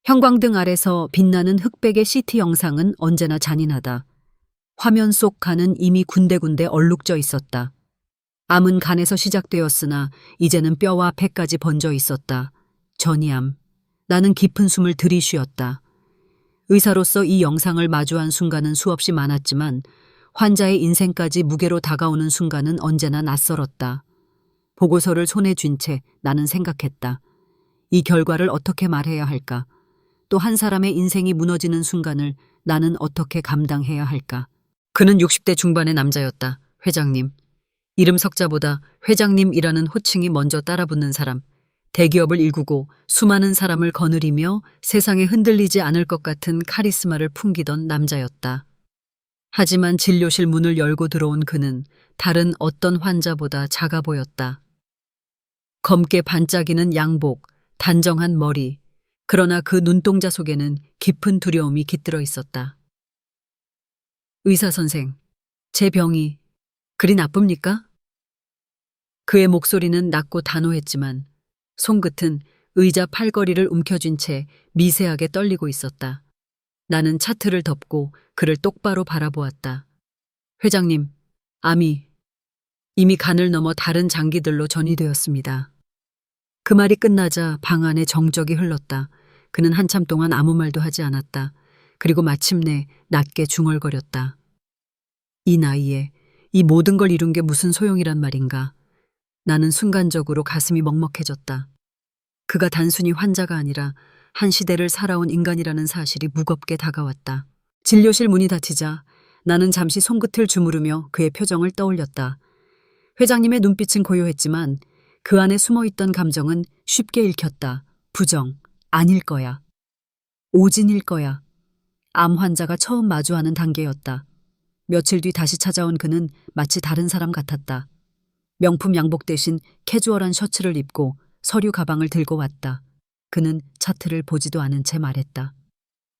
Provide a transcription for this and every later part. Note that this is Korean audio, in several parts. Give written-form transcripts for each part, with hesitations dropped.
형광등 아래서 빛나는 흑백의 CT 영상은 언제나 잔인하다. 화면 속 간은 이미 군데군데 얼룩져 있었다. 암은 간에서 시작되었으나 이제는 뼈와 폐까지 번져 있었다. 전이암. 나는 깊은 숨을 들이쉬었다. 의사로서 이 영상을 마주한 순간은 수없이 많았지만 환자의 인생까지 무게로 다가오는 순간은 언제나 낯설었다. 보고서를 손에 쥔 채 나는 생각했다. 이 결과를 어떻게 말해야 할까? 또 한 사람의 인생이 무너지는 순간을 나는 어떻게 감당해야 할까? 그는 60대 중반의 남자였다. 회장님. 이름 석자보다 회장님이라는 호칭이 먼저 따라붙는 사람. 대기업을 일구고 수많은 사람을 거느리며 세상에 흔들리지 않을 것 같은 카리스마를 풍기던 남자였다. 하지만 진료실 문을 열고 들어온 그는 다른 어떤 환자보다 작아 보였다. 검게 반짝이는 양복, 단정한 머리, 그러나 그 눈동자 속에는 깊은 두려움이 깃들어 있었다. 의사 선생, 제 병이 그리 나쁩니까? 그의 목소리는 낮고 단호했지만 손끝은 의자 팔걸이를 움켜쥔 채 미세하게 떨리고 있었다. 나는 차트를 덮고 그를 똑바로 바라보았다. 회장님, 암이 이미 간을 넘어 다른 장기들로 전이되었습니다. 그 말이 끝나자 방 안에 정적이 흘렀다. 그는 한참 동안 아무 말도 하지 않았다. 그리고 마침내 낮게 중얼거렸다. 이 나이에 이 모든 걸 이룬 게 무슨 소용이란 말인가. 나는 순간적으로 가슴이 먹먹해졌다. 그가 단순히 환자가 아니라 한 시대를 살아온 인간이라는 사실이 무겁게 다가왔다. 진료실 문이 닫히자 나는 잠시 손끝을 주무르며 그의 표정을 떠올렸다. 회장님의 눈빛은 고요했지만 그 안에 숨어있던 감정은 쉽게 읽혔다. 부정, 아닐 거야. 오진일 거야. 암 환자가 처음 마주하는 단계였다. 며칠 뒤 다시 찾아온 그는 마치 다른 사람 같았다. 명품 양복 대신 캐주얼한 셔츠를 입고 서류 가방을 들고 왔다. 그는 차트를 보지도 않은 채 말했다.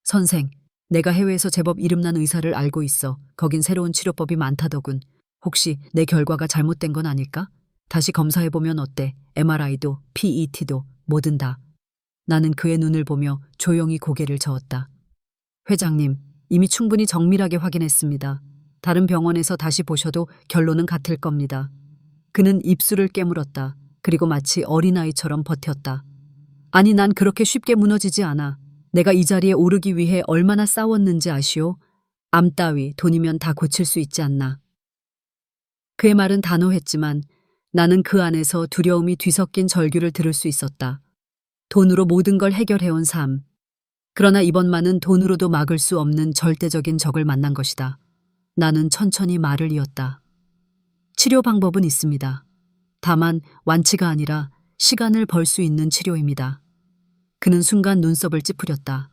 선생, 내가 해외에서 제법 이름난 의사를 알고 있어. 거긴 새로운 치료법이 많다더군. 혹시 내 결과가 잘못된 건 아닐까? 다시 검사해보면 어때? MRI도, PET도, 뭐든 다. 나는 그의 눈을 보며 조용히 고개를 저었다. 회장님, 이미 충분히 정밀하게 확인했습니다. 다른 병원에서 다시 보셔도 결론은 같을 겁니다. 그는 입술을 깨물었다. 그리고 마치 어린아이처럼 버텼다. 아니, 난 그렇게 쉽게 무너지지 않아. 내가 이 자리에 오르기 위해 얼마나 싸웠는지 아시오? 암 따위 돈이면 다 고칠 수 있지 않나. 그의 말은 단호했지만 나는 그 안에서 두려움이 뒤섞인 절규를 들을 수 있었다. 돈으로 모든 걸 해결해온 삶. 그러나 이번만은 돈으로도 막을 수 없는 절대적인 적을 만난 것이다. 나는 천천히 말을 이었다. 치료 방법은 있습니다. 다만 완치가 아니라 시간을 벌 수 있는 치료입니다. 그는 순간 눈썹을 찌푸렸다.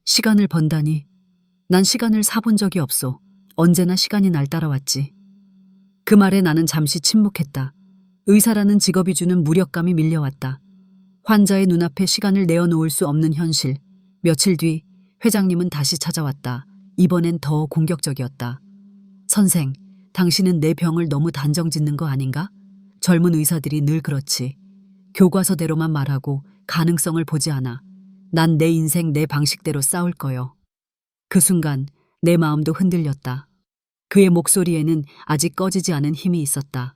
시간을 번다니. 난 시간을 사본 적이 없어. 언제나 시간이 날 따라왔지. 그 말에 나는 잠시 침묵했다. 의사라는 직업이 주는 무력감이 밀려왔다. 환자의 눈앞에 시간을 내어놓을 수 없는 현실. 며칠 뒤 회장님은 다시 찾아왔다. 이번엔 더 공격적이었다. 선생, 당신은 내 병을 너무 단정짓는 거 아닌가? 젊은 의사들이 늘 그렇지. 교과서대로만 말하고 가능성을 보지 않아. 난 내 인생 내 방식대로 싸울 거요. 그 순간 내 마음도 흔들렸다. 그의 목소리에는 아직 꺼지지 않은 힘이 있었다.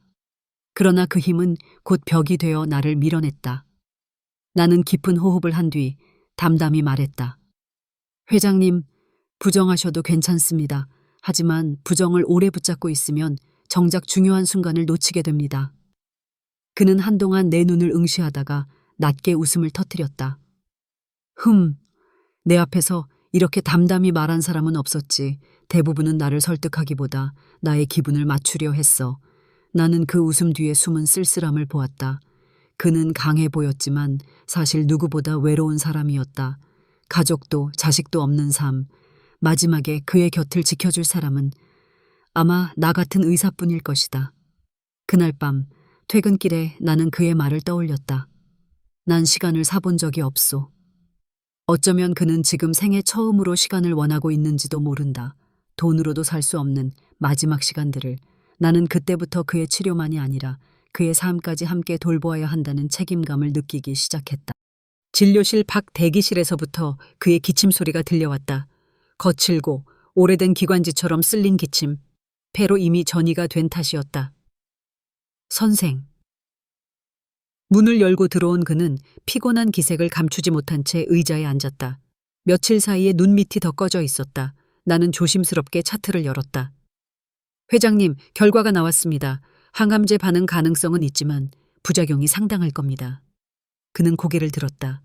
그러나 그 힘은 곧 벽이 되어 나를 밀어냈다. 나는 깊은 호흡을 한 뒤 담담히 말했다. 회장님, 부정하셔도 괜찮습니다. 하지만 부정을 오래 붙잡고 있으면 정작 중요한 순간을 놓치게 됩니다. 그는 한동안 내 눈을 응시하다가 낮게 웃음을 터뜨렸다. 내 앞에서 이렇게 담담히 말한 사람은 없었지. 대부분은 나를 설득하기보다 나의 기분을 맞추려 했어. 나는 그 웃음 뒤에 숨은 쓸쓸함을 보았다. 그는 강해 보였지만 사실 누구보다 외로운 사람이었다. 가족도 자식도 없는 삶. 마지막에 그의 곁을 지켜줄 사람은 아마 나 같은 의사뿐일 것이다. 그날 밤 퇴근길에 나는 그의 말을 떠올렸다. 난 시간을 사본 적이 없소. 어쩌면 그는 지금 생애 처음으로 시간을 원하고 있는지도 모른다. 돈으로도 살 수 없는 마지막 시간들을. 나는 그때부터 그의 치료만이 아니라 그의 삶까지 함께 돌보아야 한다는 책임감을 느끼기 시작했다. 진료실 밖 대기실에서부터 그의 기침 소리가 들려왔다. 거칠고 오래된 기관지처럼 쓸린 기침. 폐로 이미 전이가 된 탓이었다. 선생. 문을 열고 들어온 그는 피곤한 기색을 감추지 못한 채 의자에 앉았다. 며칠 사이에 눈밑이 더 꺼져 있었다. 나는 조심스럽게 차트를 열었다. 회장님, 결과가 나왔습니다. 항암제 반응 가능성은 있지만 부작용이 상당할 겁니다. 그는 고개를 들었다.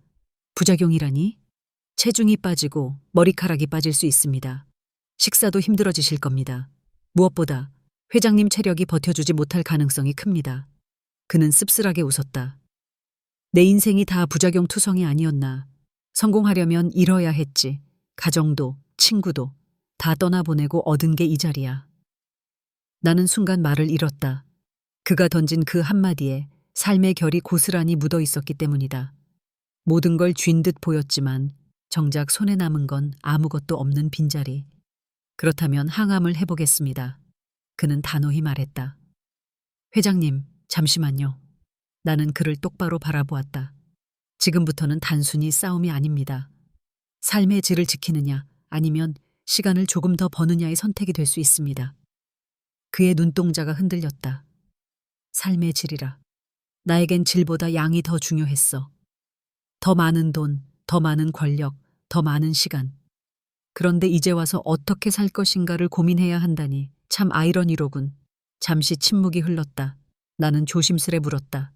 부작용이라니? 체중이 빠지고 머리카락이 빠질 수 있습니다. 식사도 힘들어지실 겁니다. 무엇보다 회장님 체력이 버텨주지 못할 가능성이 큽니다. 그는 씁쓸하게 웃었다. 내 인생이 다 부작용 투성이 아니었나. 성공하려면 잃어야 했지. 가정도 친구도 다 떠나보내고 얻은 게 이 자리야. 나는 순간 말을 잃었다. 그가 던진 그 한마디에 삶의 결이 고스란히 묻어 있었기 때문이다. 모든 걸 쥔 듯 보였지만 정작 손에 남은 건 아무것도 없는 빈자리. 그렇다면 항암을 해보겠습니다. 그는 단호히 말했다. 회장님, 잠시만요. 나는 그를 똑바로 바라보았다. 지금부터는 단순히 싸움이 아닙니다. 삶의 질을 지키느냐 아니면 시간을 조금 더 버느냐의 선택이 될 수 있습니다. 그의 눈동자가 흔들렸다. 삶의 질이라. 나에겐 질보다 양이 더 중요했어. 더 많은 돈, 더 많은 권력, 더 많은 시간. 그런데 이제 와서 어떻게 살 것인가를 고민해야 한다니 참 아이러니로군. 잠시 침묵이 흘렀다. 나는 조심스레 물었다.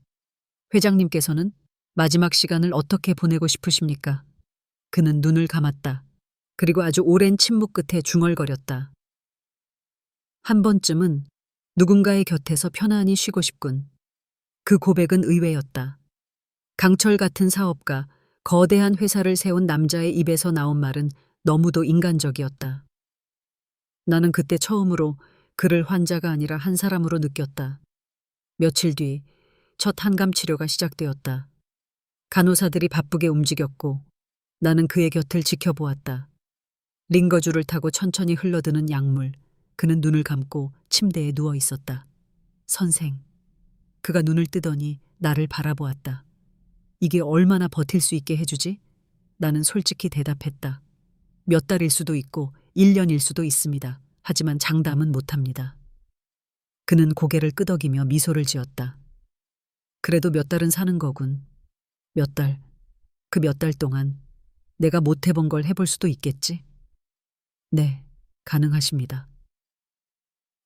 회장님께서는 마지막 시간을 어떻게 보내고 싶으십니까? 그는 눈을 감았다. 그리고 아주 오랜 침묵 끝에 중얼거렸다. 한 번쯤은 누군가의 곁에서 편안히 쉬고 싶군. 그 고백은 의외였다. 강철 같은 사업가, 거대한 회사를 세운 남자의 입에서 나온 말은 너무도 인간적이었다. 나는 그때 처음으로 그를 환자가 아니라 한 사람으로 느꼈다. 며칠 뒤 첫 항암 치료가 시작되었다. 간호사들이 바쁘게 움직였고 나는 그의 곁을 지켜보았다. 링거줄을 타고 천천히 흘러드는 약물. 그는 눈을 감고 침대에 누워 있었다. 선생. 그가 눈을 뜨더니 나를 바라보았다. 이게 얼마나 버틸 수 있게 해주지? 나는 솔직히 대답했다. 몇 달일 수도 있고 1년일 수도 있습니다. 하지만 장담은 못합니다. 그는 고개를 끄덕이며 미소를 지었다. 그래도 몇 달은 사는 거군. 몇 달. 그 몇 달 동안 내가 못 해본 걸 해볼 수도 있겠지? 네, 가능하십니다.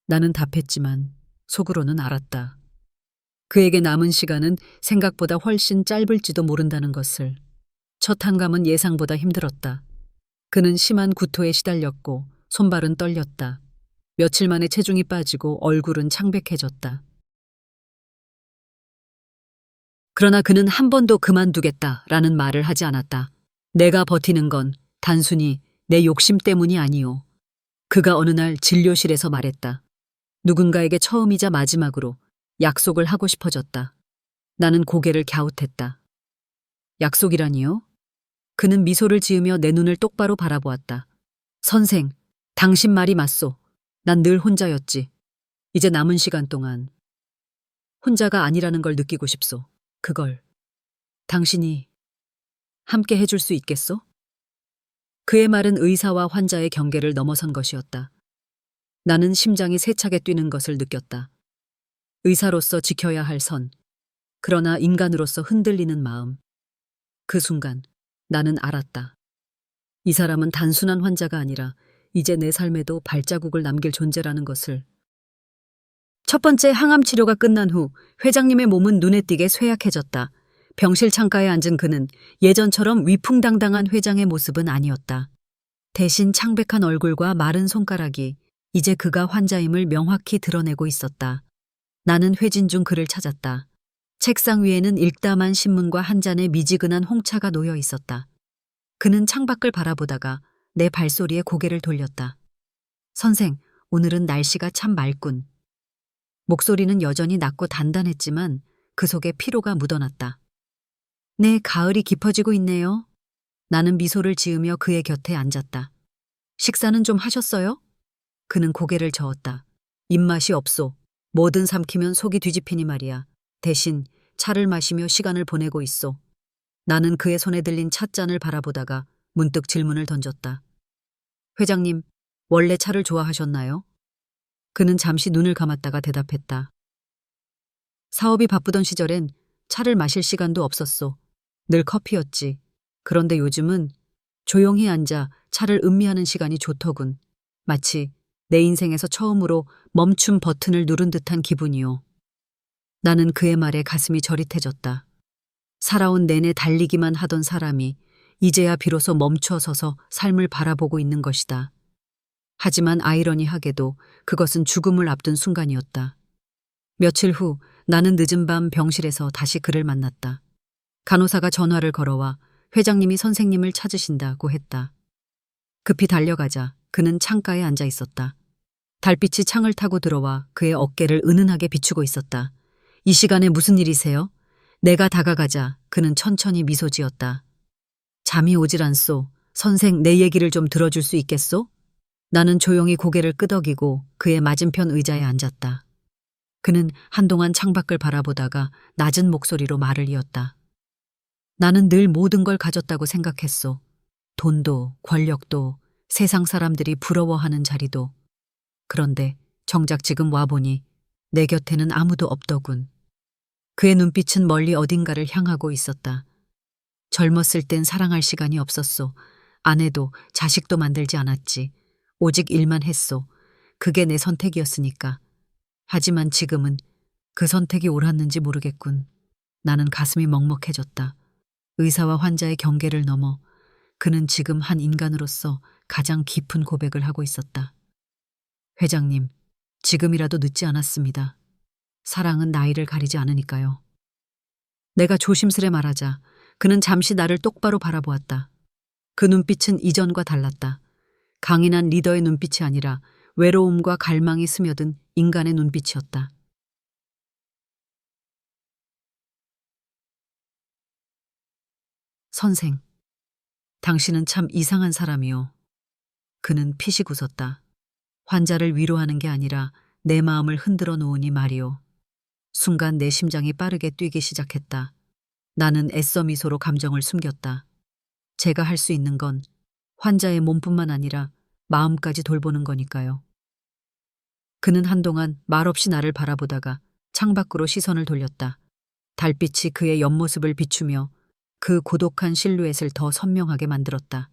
나는 답했지만 속으로는 알았다. 그에게 남은 시간은 생각보다 훨씬 짧을지도 모른다는 것을. 첫 항암은 예상보다 힘들었다. 그는 심한 구토에 시달렸고 손발은 떨렸다. 며칠 만에 체중이 빠지고 얼굴은 창백해졌다. 그러나 그는 한 번도 그만두겠다라는 말을 하지 않았다. 내가 버티는 건 단순히 내 욕심 때문이 아니오. 그가 어느 날 진료실에서 말했다. 누군가에게 처음이자 마지막으로 약속을 하고 싶어졌다. 나는 고개를 갸웃했다. 약속이라니요? 그는 미소를 지으며 내 눈을 똑바로 바라보았다. 선생, 당신 말이 맞소. 난 늘 혼자였지. 이제 남은 시간 동안 혼자가 아니라는 걸 느끼고 싶소. 그걸 당신이 함께 해줄 수 있겠소? 그의 말은 의사와 환자의 경계를 넘어선 것이었다. 나는 심장이 세차게 뛰는 것을 느꼈다. 의사로서 지켜야 할 선, 그러나 인간으로서 흔들리는 마음. 그 순간 나는 알았다. 이 사람은 단순한 환자가 아니라 이제 내 삶에도 발자국을 남길 존재라는 것을. 첫 번째 항암 치료가 끝난 후 회장님의 몸은 눈에 띄게 쇠약해졌다. 병실 창가에 앉은 그는 예전처럼 위풍당당한 회장의 모습은 아니었다. 대신 창백한 얼굴과 마른 손가락이 이제 그가 환자임을 명확히 드러내고 있었다. 나는 회진 중 그를 찾았다. 책상 위에는 읽다만 신문과 한 잔의 미지근한 홍차가 놓여 있었다. 그는 창밖을 바라보다가 내 발소리에 고개를 돌렸다. 선생, 오늘은 날씨가 참 맑군. 목소리는 여전히 낮고 단단했지만 그 속에 피로가 묻어났다. 네, 가을이 깊어지고 있네요. 나는 미소를 지으며 그의 곁에 앉았다. 식사는 좀 하셨어요? 그는 고개를 저었다. 입맛이 없소. 뭐든 삼키면 속이 뒤집히니 말이야. 대신 차를 마시며 시간을 보내고 있소. 나는 그의 손에 들린 찻잔을 바라보다가 문득 질문을 던졌다. 회장님, 원래 차를 좋아하셨나요? 그는 잠시 눈을 감았다가 대답했다. 사업이 바쁘던 시절엔 차를 마실 시간도 없었소. 늘 커피였지. 그런데 요즘은 조용히 앉아 차를 음미하는 시간이 좋더군. 마치 내 인생에서 처음으로 멈춤 버튼을 누른 듯한 기분이요. 나는 그의 말에 가슴이 저릿해졌다. 살아온 내내 달리기만 하던 사람이 이제야 비로소 멈춰서서 삶을 바라보고 있는 것이다. 하지만 아이러니하게도 그것은 죽음을 앞둔 순간이었다. 며칠 후 나는 늦은 밤 병실에서 다시 그를 만났다. 간호사가 전화를 걸어와 회장님이 선생님을 찾으신다고 했다. 급히 달려가자 그는 창가에 앉아 있었다. 달빛이 창을 타고 들어와 그의 어깨를 은은하게 비추고 있었다. 이 시간에 무슨 일이세요? 내가 다가가자 그는 천천히 미소 지었다. 잠이 오질 않소. 선생, 내 얘기를 좀 들어줄 수 있겠소? 나는 조용히 고개를 끄덕이고 그의 맞은편 의자에 앉았다. 그는 한동안 창밖을 바라보다가 낮은 목소리로 말을 이었다. 나는 늘 모든 걸 가졌다고 생각했소. 돈도, 권력도, 세상 사람들이 부러워하는 자리도. 그런데 정작 지금 와보니 내 곁에는 아무도 없더군. 그의 눈빛은 멀리 어딘가를 향하고 있었다. 젊었을 땐 사랑할 시간이 없었소. 아내도 자식도 만들지 않았지. 오직 일만 했소. 그게 내 선택이었으니까. 하지만 지금은 그 선택이 옳았는지 모르겠군. 나는 가슴이 먹먹해졌다. 의사와 환자의 경계를 넘어 그는 지금 한 인간으로서 가장 깊은 고백을 하고 있었다. 회장님, 지금이라도 늦지 않았습니다. 사랑은 나이를 가리지 않으니까요. 내가 조심스레 말하자 그는 잠시 나를 똑바로 바라보았다. 그 눈빛은 이전과 달랐다. 강인한 리더의 눈빛이 아니라 외로움과 갈망이 스며든 인간의 눈빛이었다. 선생, 당신은 참 이상한 사람이요. 그는 피식 웃었다. 환자를 위로하는 게 아니라 내 마음을 흔들어 놓으니 말이오. 순간 내 심장이 빠르게 뛰기 시작했다. 나는 애써 미소로 감정을 숨겼다. 제가 할 수 있는 건 환자의 몸뿐만 아니라 마음까지 돌보는 거니까요. 그는 한동안 말없이 나를 바라보다가 창밖으로 시선을 돌렸다. 달빛이 그의 옆모습을 비추며 그 고독한 실루엣을 더 선명하게 만들었다.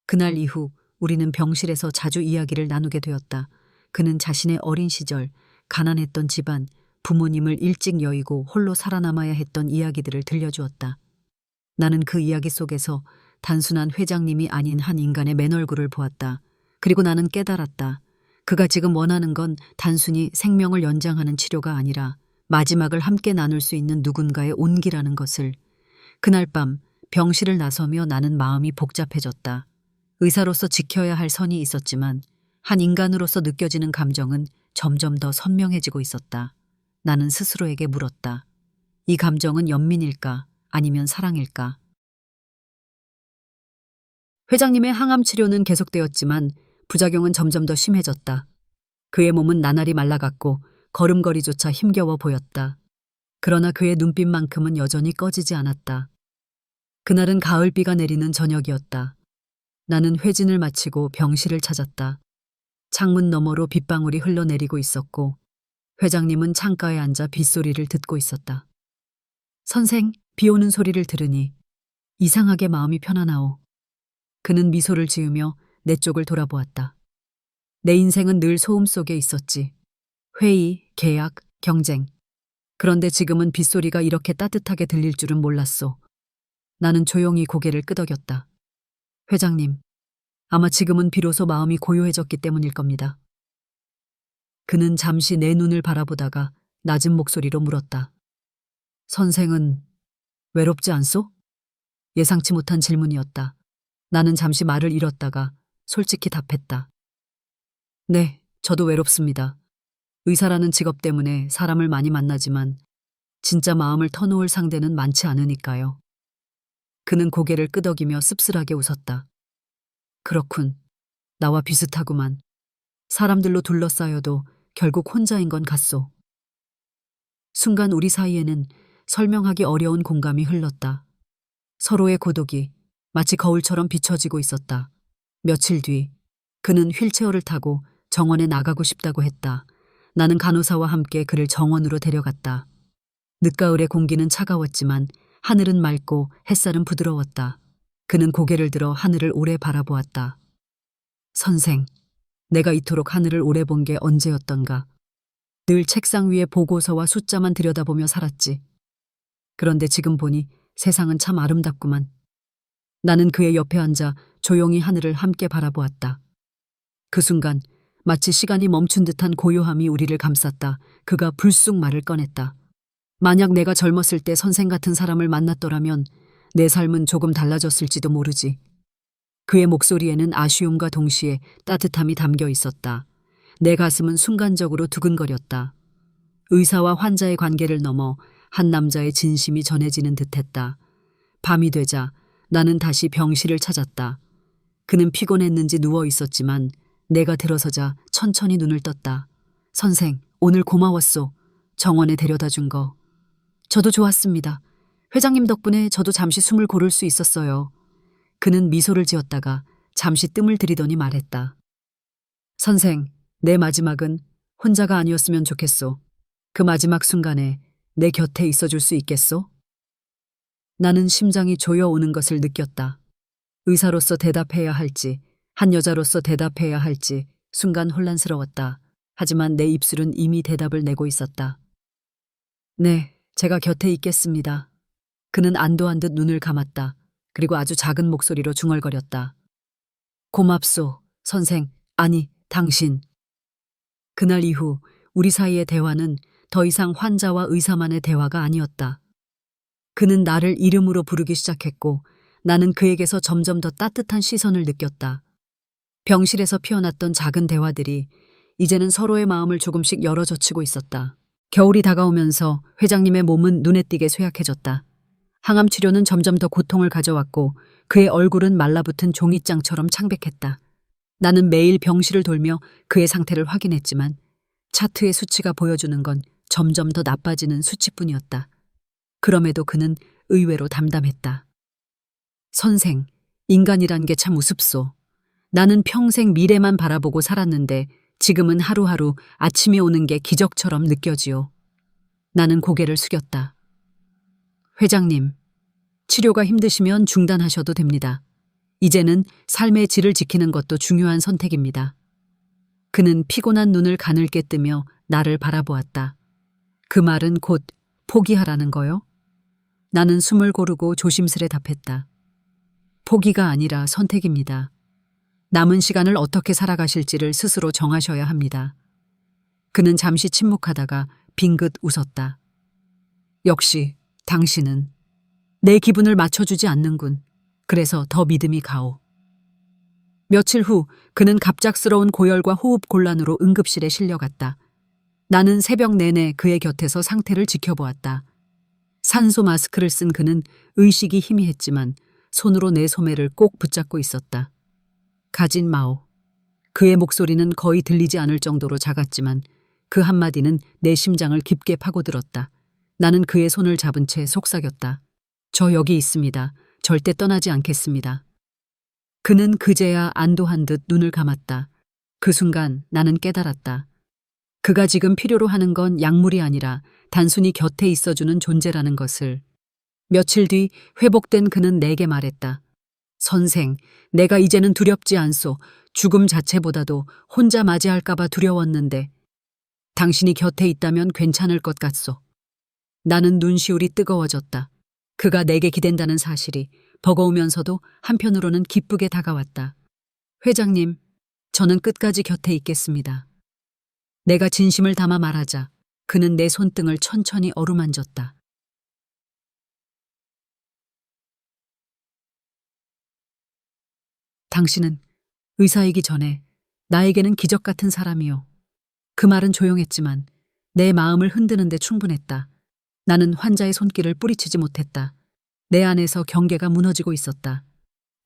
그날 이후 우리는 병실에서 자주 이야기를 나누게 되었다. 그는 자신의 어린 시절, 가난했던 집안, 부모님을 일찍 여의고 홀로 살아남아야 했던 이야기들을 들려주었다. 나는 그 이야기 속에서 단순한 회장님이 아닌 한 인간의 맨얼굴을 보았다. 그리고 나는 깨달았다. 그가 지금 원하는 건 단순히 생명을 연장하는 치료가 아니라 마지막을 함께 나눌 수 있는 누군가의 온기라는 것을. 그날 밤 병실을 나서며 나는 마음이 복잡해졌다. 의사로서 지켜야 할 선이 있었지만 한 인간으로서 느껴지는 감정은 점점 더 선명해지고 있었다. 나는 스스로에게 물었다. 이 감정은 연민일까? 아니면 사랑일까? 회장님의 항암 치료는 계속되었지만 부작용은 점점 더 심해졌다. 그의 몸은 나날이 말라갔고 걸음걸이조차 힘겨워 보였다. 그러나 그의 눈빛만큼은 여전히 꺼지지 않았다. 그날은 가을비가 내리는 저녁이었다. 나는 회진을 마치고 병실을 찾았다. 창문 너머로 빗방울이 흘러내리고 있었고 회장님은 창가에 앉아 빗소리를 듣고 있었다. 선생, 비 오는 소리를 들으니 이상하게 마음이 편안하오. 그는 미소를 지으며 내 쪽을 돌아보았다. 내 인생은 늘 소음 속에 있었지. 회의, 계약, 경쟁. 그런데 지금은 빗소리가 이렇게 따뜻하게 들릴 줄은 몰랐소. 나는 조용히 고개를 끄덕였다. 회장님, 아마 지금은 비로소 마음이 고요해졌기 때문일 겁니다. 그는 잠시 내 눈을 바라보다가 낮은 목소리로 물었다. 선생은 외롭지 않소? 예상치 못한 질문이었다. 나는 잠시 말을 잃었다가 솔직히 답했다. 네, 저도 외롭습니다. 의사라는 직업 때문에 사람을 많이 만나지만 진짜 마음을 터놓을 상대는 많지 않으니까요. 그는 고개를 끄덕이며 씁쓸하게 웃었다. 그렇군. 나와 비슷하구만. 사람들로 둘러싸여도 결국 혼자인 건 같소. 순간 우리 사이에는 설명하기 어려운 공감이 흘렀다. 서로의 고독이 마치 거울처럼 비춰지고 있었다. 며칠 뒤 그는 휠체어를 타고 정원에 나가고 싶다고 했다. 나는 간호사와 함께 그를 정원으로 데려갔다. 늦가을의 공기는 차가웠지만 하늘은 맑고 햇살은 부드러웠다. 그는 고개를 들어 하늘을 오래 바라보았다. 선생, 내가 이토록 하늘을 오래 본 게 언제였던가. 늘 책상 위에 보고서와 숫자만 들여다보며 살았지. 그런데 지금 보니 세상은 참 아름답구만. 나는 그의 옆에 앉아 조용히 하늘을 함께 바라보았다. 그 순간 마치 시간이 멈춘 듯한 고요함이 우리를 감쌌다. 그가 불쑥 말을 꺼냈다. 만약 내가 젊었을 때 선생 같은 사람을 만났더라면 내 삶은 조금 달라졌을지도 모르지. 그의 목소리에는 아쉬움과 동시에 따뜻함이 담겨 있었다. 내 가슴은 순간적으로 두근거렸다. 의사와 환자의 관계를 넘어 한 남자의 진심이 전해지는 듯했다. 밤이 되자 나는 다시 병실을 찾았다. 그는 피곤했는지 누워 있었지만 내가 들어서자 천천히 눈을 떴다. 선생, 오늘 고마웠소. 정원에 데려다 준 거. 저도 좋았습니다. 회장님 덕분에 저도 잠시 숨을 고를 수 있었어요. 그는 미소를 지었다가 잠시 뜸을 들이더니 말했다. 선생, 내 마지막은 혼자가 아니었으면 좋겠소. 그 마지막 순간에 내 곁에 있어줄 수 있겠소? 나는 심장이 조여오는 것을 느꼈다. 의사로서 대답해야 할지, 한 여자로서 대답해야 할지 순간 혼란스러웠다. 하지만 내 입술은 이미 대답을 내고 있었다. 네, 제가 곁에 있겠습니다. 그는 안도한 듯 눈을 감았다. 그리고 아주 작은 목소리로 중얼거렸다. 고맙소, 선생, 아니, 당신. 그날 이후 우리 사이의 대화는 더 이상 환자와 의사만의 대화가 아니었다. 그는 나를 이름으로 부르기 시작했고 나는 그에게서 점점 더 따뜻한 시선을 느꼈다. 병실에서 피어났던 작은 대화들이 이제는 서로의 마음을 조금씩 열어젖히고 있었다. 겨울이 다가오면서 회장님의 몸은 눈에 띄게 쇠약해졌다. 항암 치료는 점점 더 고통을 가져왔고 그의 얼굴은 말라붙은 종이장처럼 창백했다. 나는 매일 병실을 돌며 그의 상태를 확인했지만 차트의 수치가 보여주는 건 점점 더 나빠지는 수치뿐이었다. 그럼에도 그는 의외로 담담했다. 선생, 인간이란 게 참 우습소. 나는 평생 미래만 바라보고 살았는데 지금은 하루하루 아침이 오는 게 기적처럼 느껴지요. 나는 고개를 숙였다. 회장님, 치료가 힘드시면 중단하셔도 됩니다. 이제는 삶의 질을 지키는 것도 중요한 선택입니다. 그는 피곤한 눈을 가늘게 뜨며 나를 바라보았다. 그 말은 곧 포기하라는 거요? 나는 숨을 고르고 조심스레 답했다. 포기가 아니라 선택입니다. 남은 시간을 어떻게 살아가실지를 스스로 정하셔야 합니다. 그는 잠시 침묵하다가 빙긋 웃었다. 역시 당신은 내 기분을 맞춰주지 않는군. 그래서 더 믿음이 가오. 며칠 후 그는 갑작스러운 고열과 호흡 곤란으로 응급실에 실려갔다. 나는 새벽 내내 그의 곁에서 상태를 지켜보았다. 산소 마스크를 쓴 그는 의식이 희미했지만 손으로 내 소매를 꼭 붙잡고 있었다. 가진 마오. 그의 목소리는 거의 들리지 않을 정도로 작았지만 그 한마디는 내 심장을 깊게 파고들었다. 나는 그의 손을 잡은 채 속삭였다. 저 여기 있습니다. 절대 떠나지 않겠습니다. 그는 그제야 안도한 듯 눈을 감았다. 그 순간 나는 깨달았다. 그가 지금 필요로 하는 건 약물이 아니라 단순히 곁에 있어주는 존재라는 것을. 며칠 뒤 회복된 그는 내게 말했다. 선생, 내가 이제는 두렵지 않소. 죽음 자체보다도 혼자 맞이할까봐 두려웠는데 당신이 곁에 있다면 괜찮을 것 같소. 나는 눈시울이 뜨거워졌다. 그가 내게 기댄다는 사실이 버거우면서도 한편으로는 기쁘게 다가왔다. 회장님, 저는 끝까지 곁에 있겠습니다. 내가 진심을 담아 말하자 그는 내 손등을 천천히 어루만졌다. 당신은 의사이기 전에 나에게는 기적 같은 사람이요. 그 말은 조용했지만 내 마음을 흔드는 데 충분했다. 나는 환자의 손길을 뿌리치지 못했다. 내 안에서 경계가 무너지고 있었다.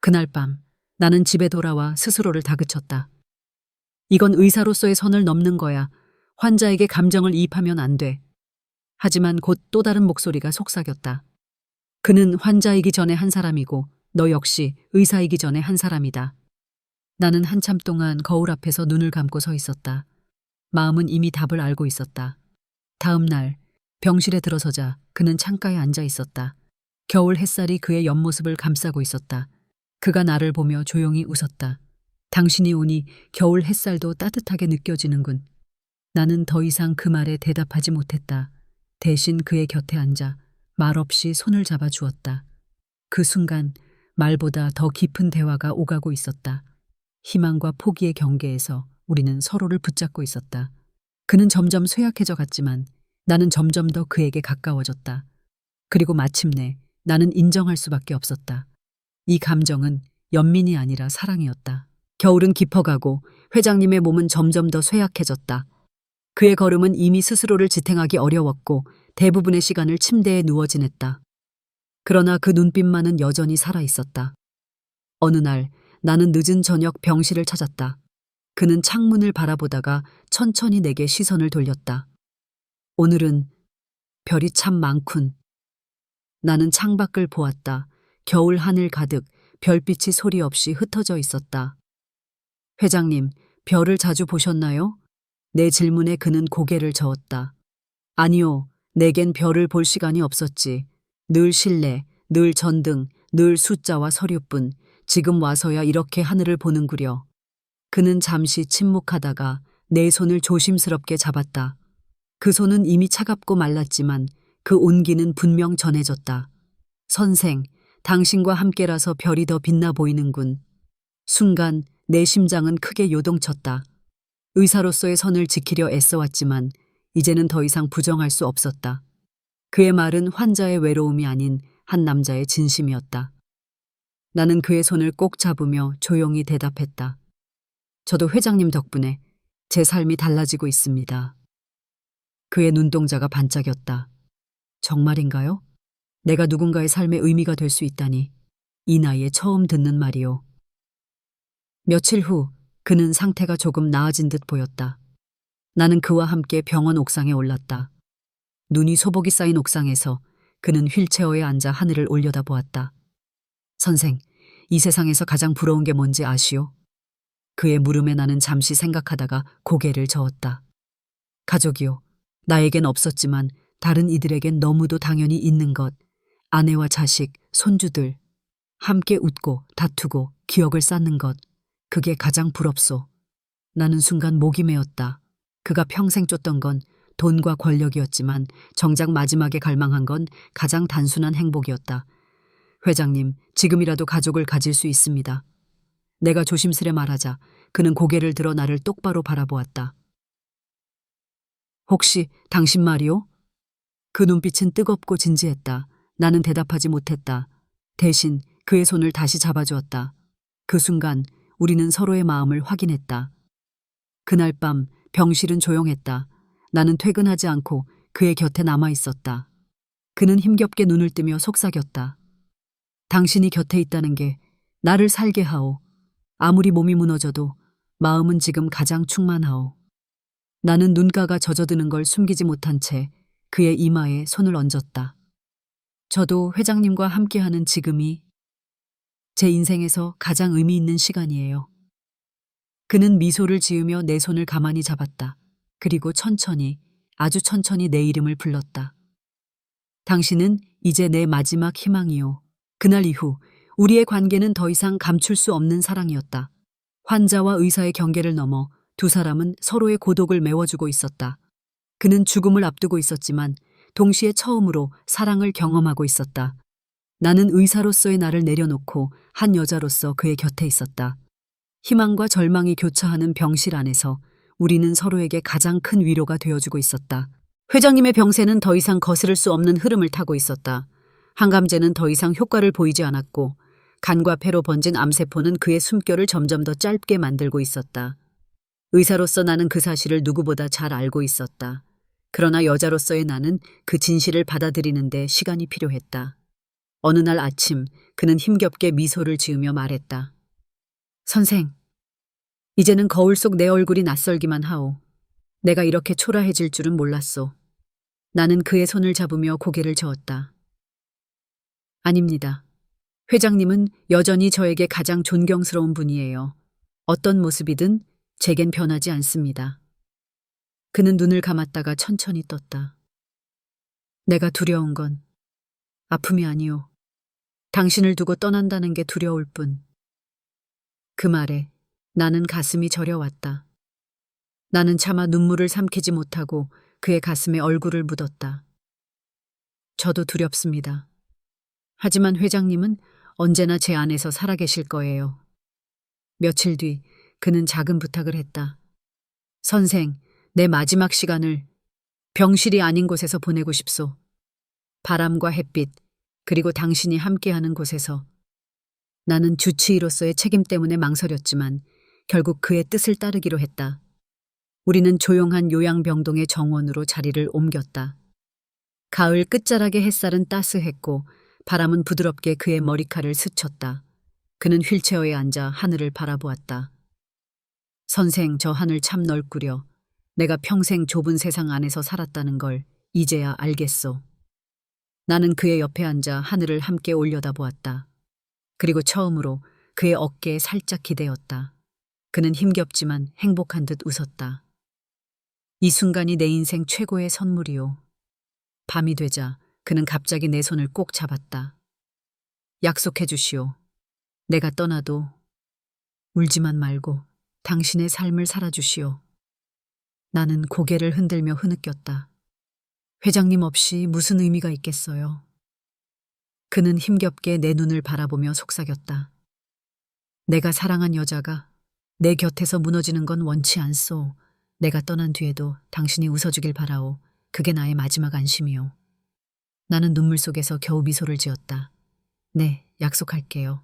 그날 밤 나는 집에 돌아와 스스로를 다그쳤다. 이건 의사로서의 선을 넘는 거야. 환자에게 감정을 이입하면 안 돼. 하지만 곧 또 다른 목소리가 속삭였다. 그는 환자이기 전에 한 사람이고 너 역시 의사이기 전에 한 사람이다. 나는 한참 동안 거울 앞에서 눈을 감고 서 있었다. 마음은 이미 답을 알고 있었다. 다음 날 병실에 들어서자 그는 창가에 앉아 있었다. 겨울 햇살이 그의 옆모습을 감싸고 있었다. 그가 나를 보며 조용히 웃었다. 당신이 오니 겨울 햇살도 따뜻하게 느껴지는군. 나는 더 이상 그 말에 대답하지 못했다. 대신 그의 곁에 앉아 말없이 손을 잡아 주었다. 그 순간 말보다 더 깊은 대화가 오가고 있었다. 희망과 포기의 경계에서 우리는 서로를 붙잡고 있었다. 그는 점점 쇠약해져 갔지만 나는 점점 더 그에게 가까워졌다. 그리고 마침내 나는 인정할 수밖에 없었다. 이 감정은 연민이 아니라 사랑이었다. 겨울은 깊어가고 회장님의 몸은 점점 더 쇠약해졌다. 그의 걸음은 이미 스스로를 지탱하기 어려웠고 대부분의 시간을 침대에 누워 지냈다. 그러나 그 눈빛만은 여전히 살아있었다. 어느 날 나는 늦은 저녁 병실을 찾았다. 그는 창문을 바라보다가 천천히 내게 시선을 돌렸다. 오늘은 별이 참 많군. 나는 창밖을 보았다. 겨울 하늘 가득 별빛이 소리 없이 흩어져 있었다. 회장님, 별을 자주 보셨나요? 내 질문에 그는 고개를 저었다. 아니요, 내겐 별을 볼 시간이 없었지. 늘 실내, 늘 전등, 늘 숫자와 서류뿐. 지금 와서야 이렇게 하늘을 보는구려. 그는 잠시 침묵하다가 내 손을 조심스럽게 잡았다. 그 손은 이미 차갑고 말랐지만 그 온기는 분명 전해졌다. 선생, 당신과 함께라서 별이 더 빛나 보이는군. 순간 내 심장은 크게 요동쳤다. 의사로서의 선을 지키려 애써왔지만 이제는 더 이상 부정할 수 없었다. 그의 말은 환자의 외로움이 아닌 한 남자의 진심이었다. 나는 그의 손을 꼭 잡으며 조용히 대답했다. 저도 회장님 덕분에 제 삶이 달라지고 있습니다. 그의 눈동자가 반짝였다. 정말인가요? 내가 누군가의 삶에 의미가 될 수 있다니. 이 나이에 처음 듣는 말이요. 며칠 후 그는 상태가 조금 나아진 듯 보였다. 나는 그와 함께 병원 옥상에 올랐다. 눈이 소복이 쌓인 옥상에서 그는 휠체어에 앉아 하늘을 올려다보았다. 선생, 이 세상에서 가장 부러운 게 뭔지 아시오? 그의 물음에 나는 잠시 생각하다가 고개를 저었다. 가족이요. 나에겐 없었지만 다른 이들에겐 너무도 당연히 있는 것. 아내와 자식, 손주들. 함께 웃고 다투고 기억을 쌓는 것. 그게 가장 부럽소. 나는 순간 목이 메었다. 그가 평생 쫓던 건 돈과 권력이었지만 정작 마지막에 갈망한 건 가장 단순한 행복이었다. 회장님, 지금이라도 가족을 가질 수 있습니다. 내가 조심스레 말하자 그는 고개를 들어 나를 똑바로 바라보았다. 혹시 당신 말이오? 그 눈빛은 뜨겁고 진지했다. 나는 대답하지 못했다. 대신 그의 손을 다시 잡아주었다. 그 순간 우리는 서로의 마음을 확인했다. 그날 밤 병실은 조용했다. 나는 퇴근하지 않고 그의 곁에 남아 있었다. 그는 힘겹게 눈을 뜨며 속삭였다. 당신이 곁에 있다는 게 나를 살게 하오. 아무리 몸이 무너져도 마음은 지금 가장 충만하오. 나는 눈가가 젖어드는 걸 숨기지 못한 채 그의 이마에 손을 얹었다. 저도 회장님과 함께하는 지금이 제 인생에서 가장 의미 있는 시간이에요. 그는 미소를 지으며 내 손을 가만히 잡았다. 그리고 천천히, 아주 천천히 내 이름을 불렀다. 당신은 이제 내 마지막 희망이요. 그날 이후 우리의 관계는 더 이상 감출 수 없는 사랑이었다. 환자와 의사의 경계를 넘어 두 사람은 서로의 고독을 메워주고 있었다. 그는 죽음을 앞두고 있었지만 동시에 처음으로 사랑을 경험하고 있었다. 나는 의사로서의 나를 내려놓고 한 여자로서 그의 곁에 있었다. 희망과 절망이 교차하는 병실 안에서 우리는 서로에게 가장 큰 위로가 되어주고 있었다. 회장님의 병세는 더 이상 거스를 수 없는 흐름을 타고 있었다. 항암제는 더 이상 효과를 보이지 않았고 간과 폐로 번진 암세포는 그의 숨결을 점점 더 짧게 만들고 있었다. 의사로서 나는 그 사실을 누구보다 잘 알고 있었다. 그러나 여자로서의 나는 그 진실을 받아들이는데 시간이 필요했다. 어느 날 아침 그는 힘겹게 미소를 지으며 말했다. 선생, 이제는 거울 속 내 얼굴이 낯설기만 하오. 내가 이렇게 초라해질 줄은 몰랐소. 나는 그의 손을 잡으며 고개를 저었다. 아닙니다. 회장님은 여전히 저에게 가장 존경스러운 분이에요. 어떤 모습이든 제겐 변하지 않습니다. 그는 눈을 감았다가 천천히 떴다. 내가 두려운 건 아픔이 아니오. 당신을 두고 떠난다는 게 두려울 뿐. 그 말에 나는 가슴이 저려왔다. 나는 차마 눈물을 삼키지 못하고 그의 가슴에 얼굴을 묻었다. 저도 두렵습니다. 하지만 회장님은 언제나 제 안에서 살아계실 거예요. 며칠 뒤 그는 작은 부탁을 했다. 선생, 내 마지막 시간을 병실이 아닌 곳에서 보내고 싶소. 바람과 햇빛, 그리고 당신이 함께하는 곳에서. 나는 주치의로서의 책임 때문에 망설였지만 결국 그의 뜻을 따르기로 했다. 우리는 조용한 요양병동의 정원으로 자리를 옮겼다. 가을 끝자락의 햇살은 따스했고 바람은 부드럽게 그의 머리칼을 스쳤다. 그는 휠체어에 앉아 하늘을 바라보았다. 선생, 저 하늘 참 넓구려. 내가 평생 좁은 세상 안에서 살았다는 걸 이제야 알겠소. 나는 그의 옆에 앉아 하늘을 함께 올려다보았다. 그리고 처음으로 그의 어깨에 살짝 기대었다. 그는 힘겹지만 행복한 듯 웃었다. 이 순간이 내 인생 최고의 선물이오. 밤이 되자 그는 갑자기 내 손을 꼭 잡았다. 약속해 주시오. 내가 떠나도 울지만 말고 당신의 삶을 살아주시오. 나는 고개를 흔들며 흐느꼈다. 회장님 없이 무슨 의미가 있겠어요. 그는 힘겹게 내 눈을 바라보며 속삭였다. 내가 사랑한 여자가 내 곁에서 무너지는 건 원치 않소. 내가 떠난 뒤에도 당신이 웃어주길 바라오. 그게 나의 마지막 안심이오. 나는 눈물 속에서 겨우 미소를 지었다. 네, 약속할게요.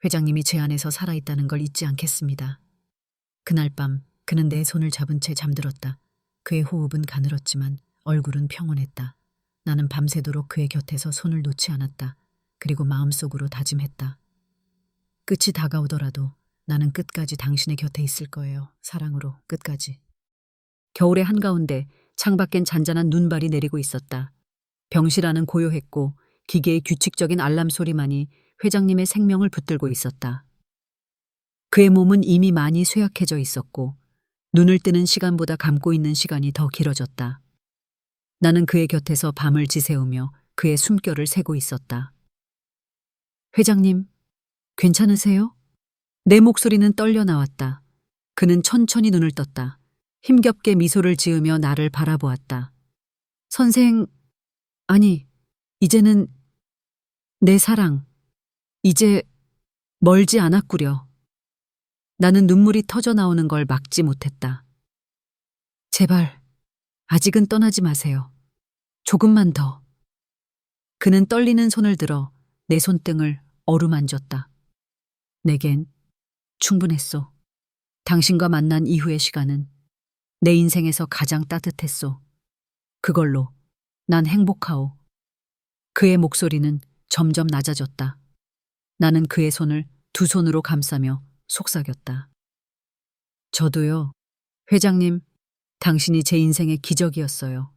회장님이 제 안에서 살아있다는 걸 잊지 않겠습니다. 그날 밤 그는 내 손을 잡은 채 잠들었다. 그의 호흡은 가늘었지만 얼굴은 평온했다. 나는 밤새도록 그의 곁에서 손을 놓지 않았다. 그리고 마음속으로 다짐했다. 끝이 다가오더라도 나는 끝까지 당신의 곁에 있을 거예요. 사랑으로 끝까지. 겨울의 한가운데 창밖엔 잔잔한 눈발이 내리고 있었다. 병실 안은 고요했고 기계의 규칙적인 알람 소리만이 회장님의 생명을 붙들고 있었다. 그의 몸은 이미 많이 쇠약해져 있었고 눈을 뜨는 시간보다 감고 있는 시간이 더 길어졌다. 나는 그의 곁에서 밤을 지새우며 그의 숨결을 세고 있었다. 회장님, 괜찮으세요? 내 목소리는 떨려 나왔다. 그는 천천히 눈을 떴다. 힘겹게 미소를 지으며 나를 바라보았다. 선생, 아니, 이제는 내 사랑, 이제 멀지 않았구려. 나는 눈물이 터져 나오는 걸 막지 못했다. 제발, 아직은 떠나지 마세요. 조금만 더. 그는 떨리는 손을 들어 내 손등을 어루만졌다. 내겐 충분했소. 당신과 만난 이후의 시간은 내 인생에서 가장 따뜻했소. 그걸로 난 행복하오. 그의 목소리는 점점 낮아졌다. 나는 그의 손을 두 손으로 감싸며 속삭였다. 저도요. 회장님, 당신이 제 인생의 기적이었어요.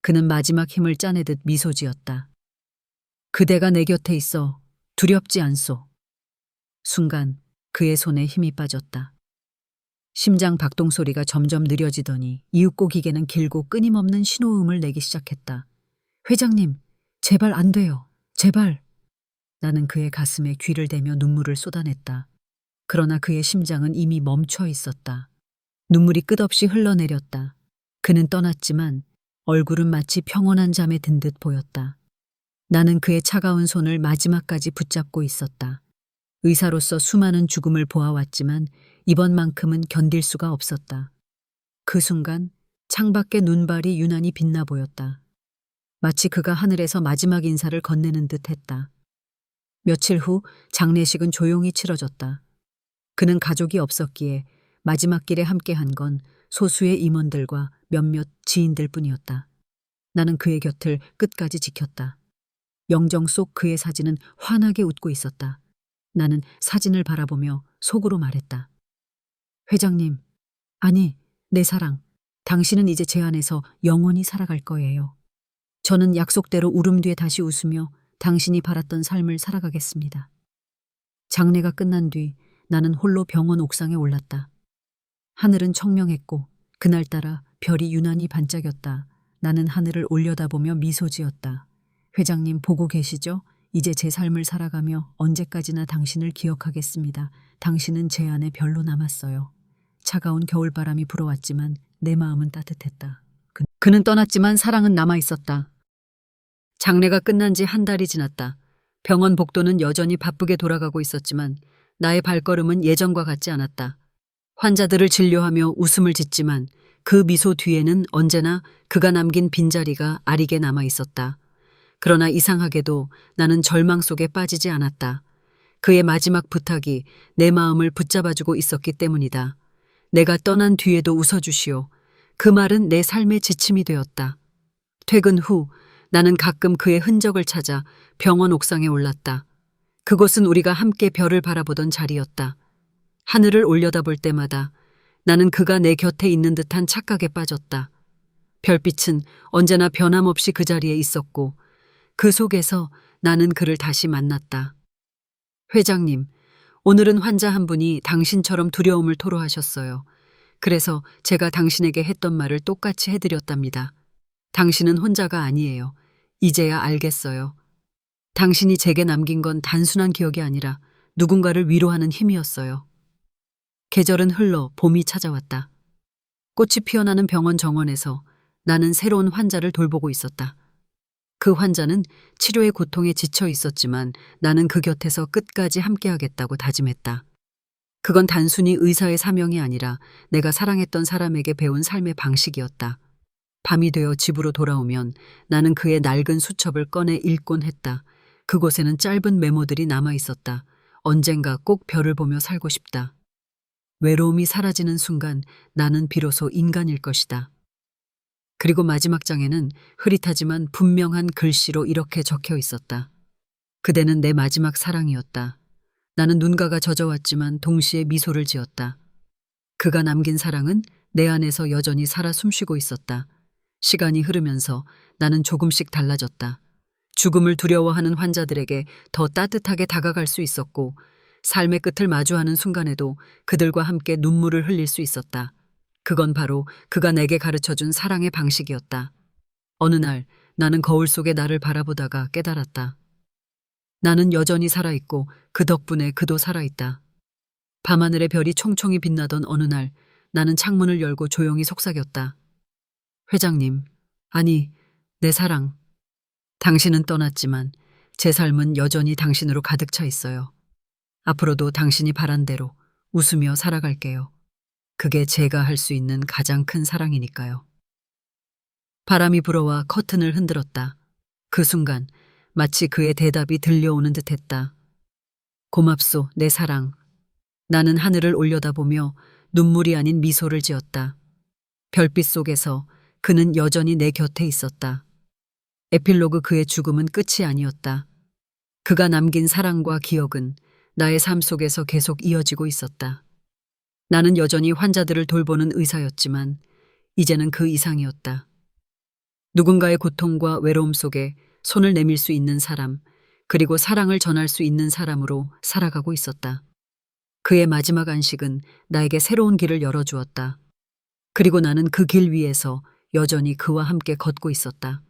그는 마지막 힘을 짜내듯 미소 지었다. 그대가 내 곁에 있어 두렵지 않소. 순간 그의 손에 힘이 빠졌다. 심장 박동 소리가 점점 느려지더니 이윽고 기계는 길고 끊임없는 신호음을 내기 시작했다. 회장님, 제발 안 돼요. 제발. 나는 그의 가슴에 귀를 대며 눈물을 쏟아냈다. 그러나 그의 심장은 이미 멈춰 있었다. 눈물이 끝없이 흘러내렸다. 그는 떠났지만 얼굴은 마치 평온한 잠에 든 듯 보였다. 나는 그의 차가운 손을 마지막까지 붙잡고 있었다. 의사로서 수많은 죽음을 보아왔지만 이번만큼은 견딜 수가 없었다. 그 순간 창밖의 눈발이 유난히 빛나 보였다. 마치 그가 하늘에서 마지막 인사를 건네는 듯 했다. 며칠 후 장례식은 조용히 치러졌다. 그는 가족이 없었기에 마지막 길에 함께한 건 소수의 임원들과 몇몇 지인들 뿐이었다. 나는 그의 곁을 끝까지 지켰다. 영정 속 그의 사진은 환하게 웃고 있었다. 나는 사진을 바라보며 속으로 말했다. 회장님, 아니, 내 사랑, 당신은 이제 제 안에서 영원히 살아갈 거예요. 저는 약속대로 울음 뒤에 다시 웃으며 당신이 바랐던 삶을 살아가겠습니다. 장례가 끝난 뒤 나는 홀로 병원 옥상에 올랐다. 하늘은 청명했고 그날따라 별이 유난히 반짝였다. 나는 하늘을 올려다보며 미소 지었다. 회장님 보고 계시죠? 이제 제 삶을 살아가며 언제까지나 당신을 기억하겠습니다. 당신은 제 안에 별로 남았어요. 차가운 겨울바람이 불어왔지만 내 마음은 따뜻했다. 그는 떠났지만 사랑은 남아있었다. 장례가 끝난 지 한 달이 지났다. 병원 복도는 여전히 바쁘게 돌아가고 있었지만 나의 발걸음은 예전과 같지 않았다. 환자들을 진료하며 웃음을 짓지만 그 미소 뒤에는 언제나 그가 남긴 빈자리가 아리게 남아 있었다. 그러나 이상하게도 나는 절망 속에 빠지지 않았다. 그의 마지막 부탁이 내 마음을 붙잡아주고 있었기 때문이다. 내가 떠난 뒤에도 웃어주시오. 그 말은 내 삶의 지침이 되었다. 퇴근 후 나는 가끔 그의 흔적을 찾아 병원 옥상에 올랐다. 그곳은 우리가 함께 별을 바라보던 자리였다. 하늘을 올려다볼 때마다 나는 그가 내 곁에 있는 듯한 착각에 빠졌다. 별빛은 언제나 변함없이 그 자리에 있었고 그 속에서 나는 그를 다시 만났다. 회장님, 오늘은 환자 한 분이 당신처럼 두려움을 토로하셨어요. 그래서 제가 당신에게 했던 말을 똑같이 해드렸답니다. 당신은 혼자가 아니에요. 이제야 알겠어요. 당신이 제게 남긴 건 단순한 기억이 아니라 누군가를 위로하는 힘이었어요. 계절은 흘러 봄이 찾아왔다. 꽃이 피어나는 병원 정원에서 나는 새로운 환자를 돌보고 있었다. 그 환자는 치료의 고통에 지쳐 있었지만 나는 그 곁에서 끝까지 함께하겠다고 다짐했다. 그건 단순히 의사의 사명이 아니라 내가 사랑했던 사람에게 배운 삶의 방식이었다. 밤이 되어 집으로 돌아오면 나는 그의 낡은 수첩을 꺼내 읽곤 했다. 그곳에는 짧은 메모들이 남아 있었다. 언젠가 꼭 별을 보며 살고 싶다. 외로움이 사라지는 순간 나는 비로소 인간일 것이다. 그리고 마지막 장에는 흐릿하지만 분명한 글씨로 이렇게 적혀 있었다. 그대는 내 마지막 사랑이었다. 나는 눈가가 젖어왔지만 동시에 미소를 지었다. 그가 남긴 사랑은 내 안에서 여전히 살아 숨쉬고 있었다. 시간이 흐르면서 나는 조금씩 달라졌다. 죽음을 두려워하는 환자들에게 더 따뜻하게 다가갈 수 있었고 삶의 끝을 마주하는 순간에도 그들과 함께 눈물을 흘릴 수 있었다. 그건 바로 그가 내게 가르쳐준 사랑의 방식이었다. 어느 날 나는 거울 속에 나를 바라보다가 깨달았다. 나는 여전히 살아있고 그 덕분에 그도 살아있다. 밤하늘의 별이 총총히 빛나던 어느 날 나는 창문을 열고 조용히 속삭였다. 회장님, 아니, 내 사랑. 당신은 떠났지만 제 삶은 여전히 당신으로 가득 차 있어요. 앞으로도 당신이 바란 대로 웃으며 살아갈게요. 그게 제가 할 수 있는 가장 큰 사랑이니까요. 바람이 불어와 커튼을 흔들었다. 그 순간 마치 그의 대답이 들려오는 듯했다. 고맙소, 내 사랑. 나는 하늘을 올려다보며 눈물이 아닌 미소를 지었다. 별빛 속에서 그는 여전히 내 곁에 있었다. 에필로그 그의 죽음은 끝이 아니었다. 그가 남긴 사랑과 기억은 나의 삶 속에서 계속 이어지고 있었다. 나는 여전히 환자들을 돌보는 의사였지만 이제는 그 이상이었다. 누군가의 고통과 외로움 속에 손을 내밀 수 있는 사람, 그리고 사랑을 전할 수 있는 사람으로 살아가고 있었다. 그의 마지막 안식은 나에게 새로운 길을 열어주었다. 그리고 나는 그 길 위에서 여전히 그와 함께 걷고 있었다.